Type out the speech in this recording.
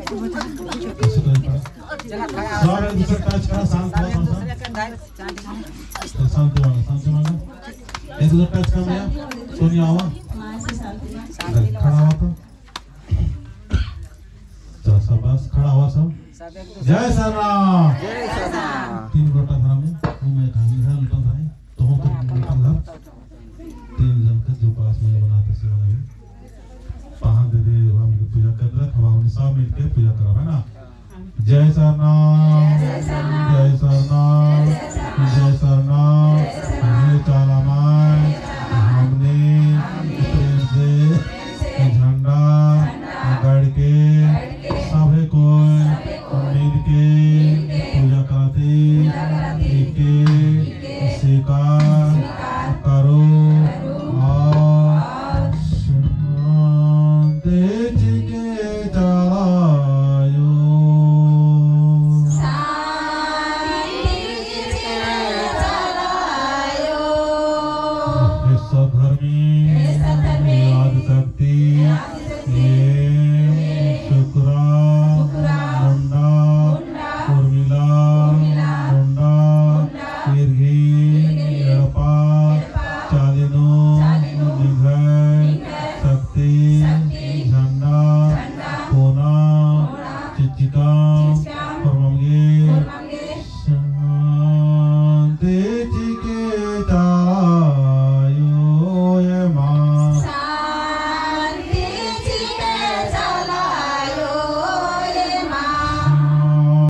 सारे दूसरे टच करा शांत मांगा एक दूसरे टच कर लिया सोनिया आवा खड़ा हुआ तो चल सब बस खड़ा हुआ सब जय सरनाम तीन गोटा धरा में वो मैं खाली था लुटा था तो हम तो लुटा था तीन जन का जो पास में बनाते से बनाए पाहन दे दे हम पूजा कर रहा था हम सब मिलके पूजा करा है ना जय सरनाम जय सरनाम जय सरनाम ये चालामाय हमने प्रेम से झंडा गाड़ के सभी को मिल के पूजा कराते के स्वीकार करो और देश के चलायो सधर्मी याद शक्ति ये शुक्रा मुंडा उर्मिला मुंडा कीर्गी एड़पा चालिनो निघय शक्ति झंडा कोना चिचिका परमंगे